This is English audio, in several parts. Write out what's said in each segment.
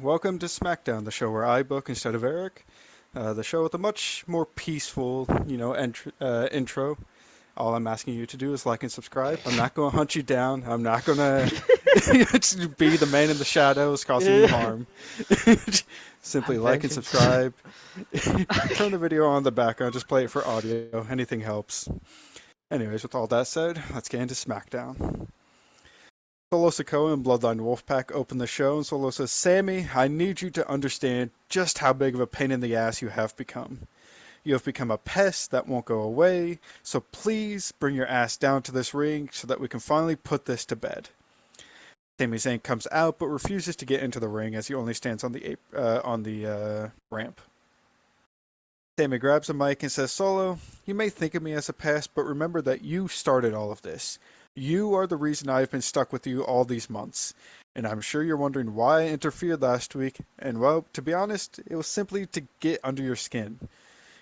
Welcome to SmackDown, the show where I book instead of Eric. The show with a much more peaceful, intro. All I'm asking you to do is like and subscribe. I'm not going to hunt you down. I'm not going to be the man in the shadows causing you harm. Simply I'm like and vengeance. subscribe. Turn the video on in the background. Just play it for audio. Anything helps. Anyways, with all that said, let's get into SmackDown. Solo Sikoa and Bloodline Wolfpack open the show, and Solo says, Sammy, I need you to understand just how big of a pain in the ass you have become. You have become a pest that won't go away, so please bring your ass down to this ring so that we can finally put this to bed. Sami Zayn comes out but refuses to get into the ring as he only stands on the ramp. Sami grabs a mic and says, Solo, you may think of me as a pest, but remember that you started all of this. You are the reason I have been stuck with you all these months. And I'm sure you're wondering why I interfered last week, and well, to be honest, it was simply to get under your skin.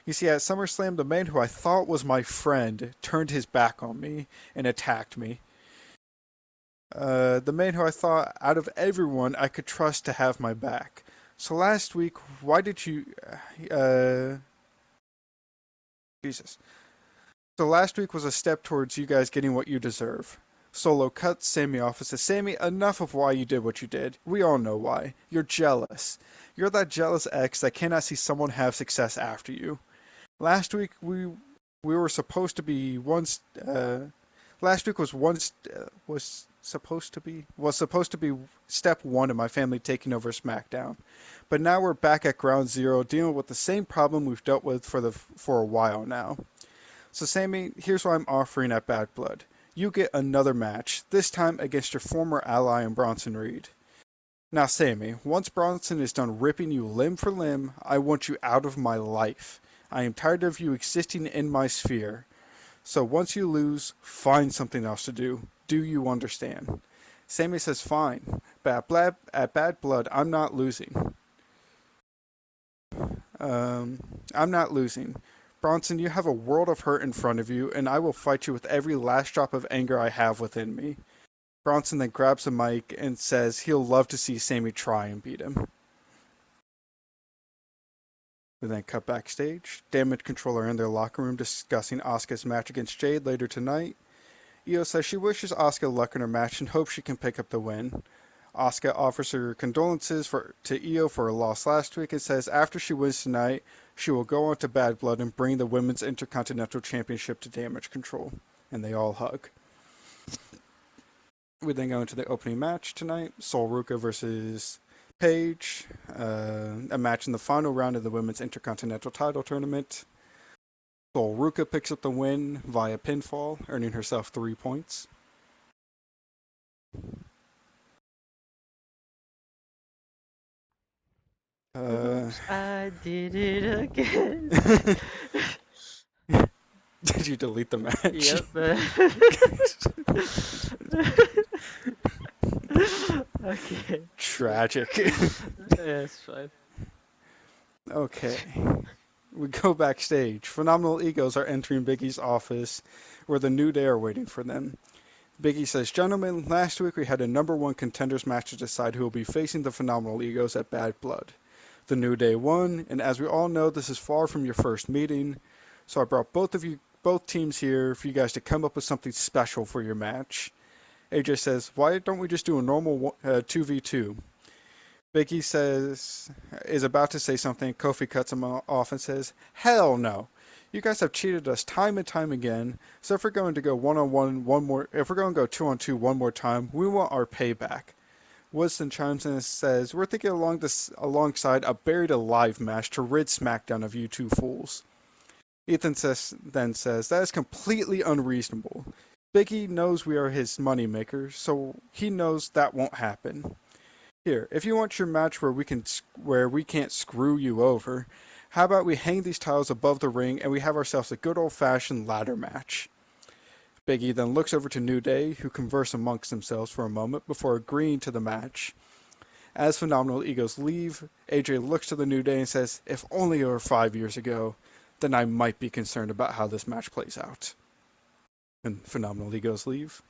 You see, at SummerSlam, the man who I thought was my friend turned his back on me and attacked me. The man who I thought, out of everyone, I could trust to have my back. So last week, why did you... Uh, Jesus. So last week was a step towards you guys getting what you deserve. Solo cuts Sammy off and says, Sammy, enough of why you did what you did. We all know why. You're jealous. You're that jealous ex that cannot see someone have success after you. Last week we were supposed to be once. Last week was once was supposed to be step one of my family taking over SmackDown, but now we're back at ground zero dealing with the same problem we've dealt with for a while now. So, Sammy, here's what I'm offering at Bad Blood. You get another match, this time against your former ally in Bronson Reed. Now, Sammy, once Bronson is done ripping you limb for limb, I want you out of my life. I am tired of you existing in my sphere. So once you lose, find something else to do. Do you understand? Sammy says, fine. But at Bad Blood, I'm not losing. Um, I'm not losing. Bronson, you have a world of hurt in front of you, and I will fight you with every last drop of anger I have within me. Bronson then grabs a mic and says he'll love to see Sammy try and beat him. We then cut backstage. Damage Control are in their locker room discussing Asuka's match against Jade later tonight. Io says she wishes Asuka luck in her match and hopes she can pick up the win. Asuka offers her condolences to Io for her loss last week and says after she wins tonight, she will go on to Bad Blood and bring the Women's Intercontinental Championship to Damage Control. And they all hug. We then go into the opening match tonight, Sol Ruka versus Paige, a match in the final round of the Women's Intercontinental Title Tournament. Sol Ruka picks up the win via pinfall, earning herself 3 points. Uh, Oops, I did it again. Did you delete the match? Yep. Okay. Tragic. Yeah, it's fine. Okay. We go backstage. Phenomenal Egos are entering Biggie's office where the New Day are waiting for them. Biggie says, Gentlemen, last week we had a number one contenders match to decide who will be facing the Phenomenal Egos at Bad Blood. The New Day won, and as we all know, this is far from your first meeting, so I brought both teams here for you guys to come up with something special for your match. AJ says, why don't we just do a normal 2v2? Biggie is about to say something. Kofi cuts him off and says, hell no. You guys have cheated us time and time again. So if we're going to go if we're going to go 2-on-2 one more time, we want our payback. Woodston chimes in and says, we're thinking alongside a buried alive match to rid SmackDown of you two fools. Then says, that is completely unreasonable. Biggie knows we are his moneymaker, so he knows that won't happen. Here, if you want your match where we can't screw you over, how about we hang these tiles above the ring and we have ourselves a good old-fashioned ladder match? Biggie then looks over to New Day, who converse amongst themselves for a moment before agreeing to the match. As Phenomenal Egos leave, AJ looks to the New Day and says, if only it were 5 years ago, then I might be concerned about how this match plays out. And Phenomenal Egos leave.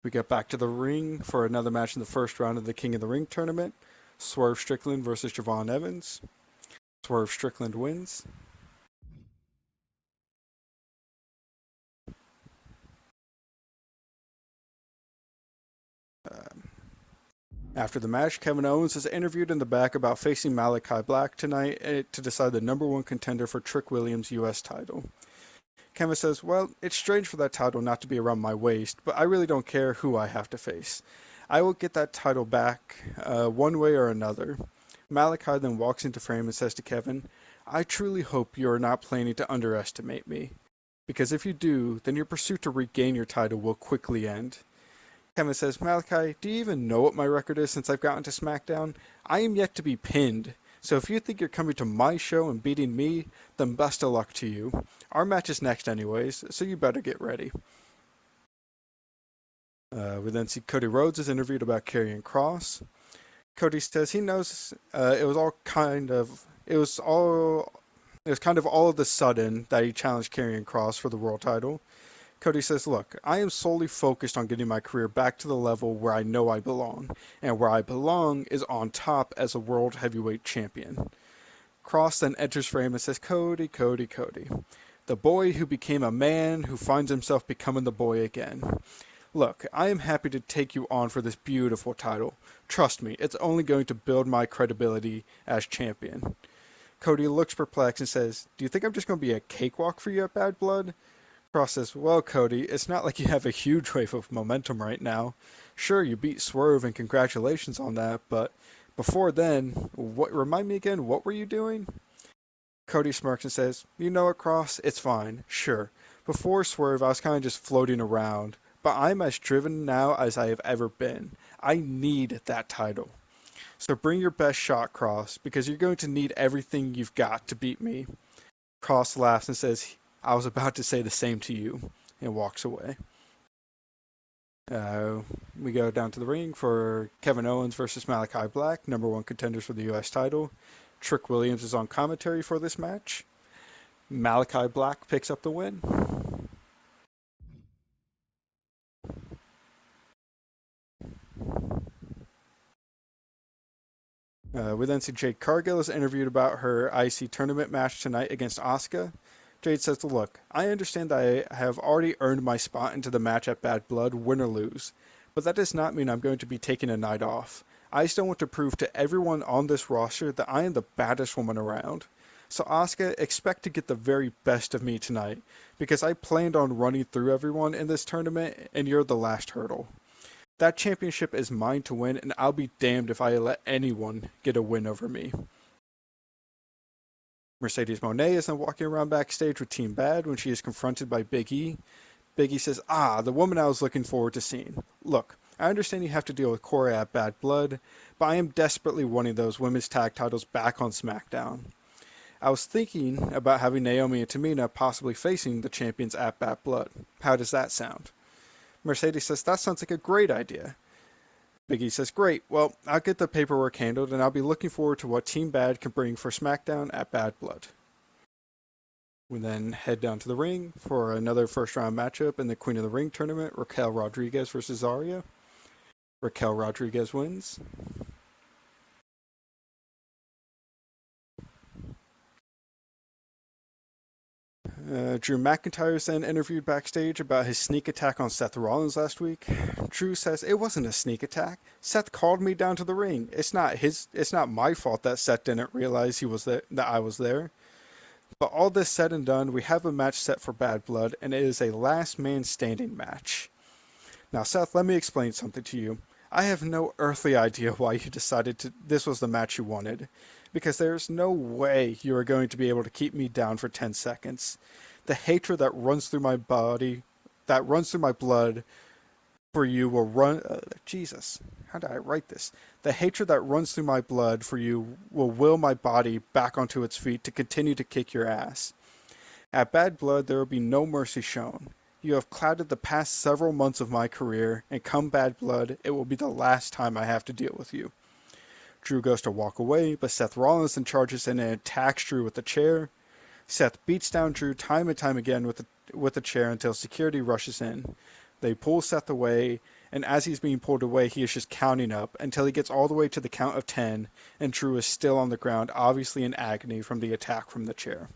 We get back to the ring for another match in the first round of the King of the Ring tournament. Swerve Strickland versus Javon Evans. Swerve Strickland wins. Uh, After the match, Kevin Owens is interviewed in the back about facing Malachi Black tonight to decide the number one contender for Trick Williams' U.S. title. Kevin says, well, it's strange for that title not to be around my waist, but I really don't care who I have to face. I will get that title back one way or another. Malachi then walks into frame and says to Kevin, I truly hope you are not planning to underestimate me, because if you do, then your pursuit to regain your title will quickly end. Kevin says, Malachi, do you even know what my record is since I've gotten to SmackDown? I am yet to be pinned. So if you think you're coming to my show and beating me, then best of luck to you. Our match is next anyways, so you better get ready. We then see Cody Rhodes is interviewed about Karrion Kross. Cody says he knows it was kind of all of the sudden that he challenged Karrion Kross for the world title. Cody says, look, I am solely focused on getting my career back to the level where I know I belong, and where I belong is on top as a world heavyweight champion. Cross then enters frame and says, Cody, Cody, Cody. The boy who became a man who finds himself becoming the boy again. Look, I am happy to take you on for this beautiful title. Trust me, it's only going to build my credibility as champion. Cody looks perplexed and says, do you think I'm just going to be a cakewalk for you at Bad Blood? Cross says, well, Cody, it's not like you have a huge wave of momentum right now. Sure, you beat Swerve and congratulations on that, but before then, remind me again, what were you doing? Cody smirks and says, you know what, Cross, it's fine, sure. Before Swerve, I was kind of just floating around, but I'm as driven now as I have ever been. I need that title. So bring your best shot, Cross, because you're going to need everything you've got to beat me. Cross laughs and says, I was about to say the same to you, and walks away. Uh, we go down to the ring for Kevin Owens versus Malachi Black, number one contenders for the U.S. title. Trick Williams is on commentary for this match. Malachi Black picks up the win. We then see Jade Cargill is interviewed about her IC tournament match tonight against Asuka. Jade says, look, I understand that I have already earned my spot into the match at Bad Blood, win or lose, but that does not mean I'm going to be taking a night off. I still want to prove to everyone on this roster that I am the baddest woman around. So Asuka, expect to get the very best of me tonight, because I planned on running through everyone in this tournament, and you're the last hurdle. That championship is mine to win, and I'll be damned if I let anyone get a win over me. Mercedes Moné is then walking around backstage with Team Bad when she is confronted by Big E. Big E says, the woman I was looking forward to seeing. Look, I understand you have to deal with Corey at Bad Blood, but I am desperately wanting those women's tag titles back on SmackDown. I was thinking about having Naomi and Tamina possibly facing the champions at Bad Blood. How does that sound? Mercedes says, that sounds like a great idea. Biggie says, great, well, I'll get the paperwork handled, and I'll be looking forward to what Team Bad can bring for SmackDown at Bad Blood. We then head down to the ring for another first round matchup in the Queen of the Ring tournament, Raquel Rodriguez versus Zarya. Raquel Rodriguez wins. Drew McIntyre is then interviewed backstage about his sneak attack on Seth Rollins last week. Drew says it wasn't a sneak attack. Seth called me down to the ring. It's not my fault that Seth didn't realize that I was there. But all this said and done, we have a match set for Bad Blood, and it is a last man standing match. Now, Seth, let me explain something to you. I have no earthly idea why you decided this was the match you wanted, because there's no way you are going to be able to keep me down for 10 seconds. The hatred that runs through my body, that runs through my blood for you will run. Jesus, how did I write this? The hatred that runs through my blood for you will will my body back onto its feet to continue to kick your ass. At Bad Blood, there will be no mercy shown. You have clouded the past several months of my career, and come Bad Blood, it will be the last time I have to deal with you. Drew goes to walk away, but Seth Rollins then charges in and attacks Drew with a chair. Seth beats down Drew time and time again with the chair until security rushes in. They pull Seth away, and as he's being pulled away, he is just counting up until he gets all the way to the count of 10, and Drew is still on the ground, obviously in agony from the attack from the chair.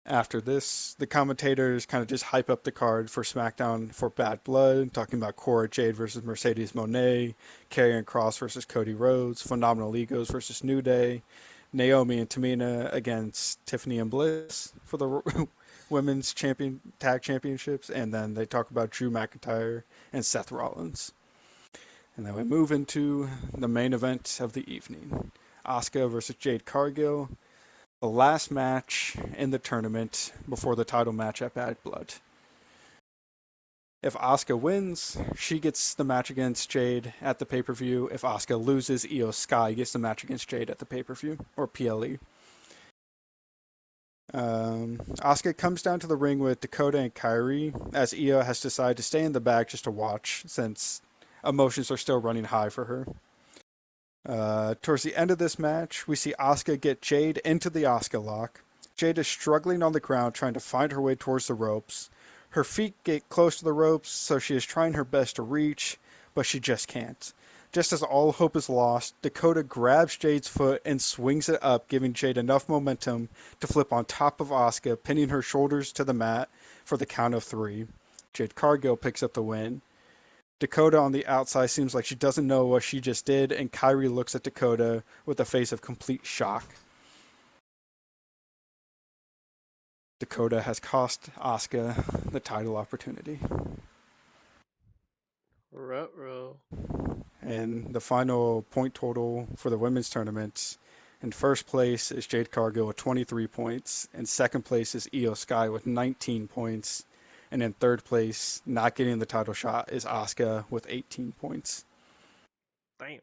After this, the commentators kind of just hype up the card for SmackDown for Bad Blood, talking about Cora Jade versus Mercedes Moné, Karrion Kross versus Cody Rhodes, Phenomenal Egos versus New Day, Naomi and Tamina against Tiffany and Bliss for the women's champion tag championships, and then they talk about Drew McIntyre and Seth Rollins. And then we move into the main event of the evening. Asuka versus Jade Cargill, the last match in the tournament before the title match at Bad Blood. If Asuka wins, she gets the match against Jade at the pay-per-view. If Asuka loses, Io Sky gets the match against Jade at the pay-per-view, or PLE. Asuka comes down to the ring with Dakota and Kyrie, as Io has decided to stay in the back just to watch, since emotions are still running high for her. Towards the end of this match, we see Asuka get Jade into the Asuka lock. Jade is struggling on the ground, trying to find her way towards the ropes. Her feet get close to the ropes, so she is trying her best to reach, but she just can't. Just as all hope is lost, Dakota grabs Jade's foot and swings it up, giving Jade enough momentum to flip on top of Asuka, pinning her shoulders to the mat for the count of 3. Jade Cargill picks up the win. Dakota on the outside seems like she doesn't know what she just did, and Kyrie looks at Dakota with a face of complete shock. Dakota has cost Asuka the title opportunity. Ruh-roh. And the final point total for the women's tournament, in first place is Jade Cargill with 23 points. In second place is Io Sky with 19 points. And in third place, not getting the title shot, is Asuka with 18 points. Damn.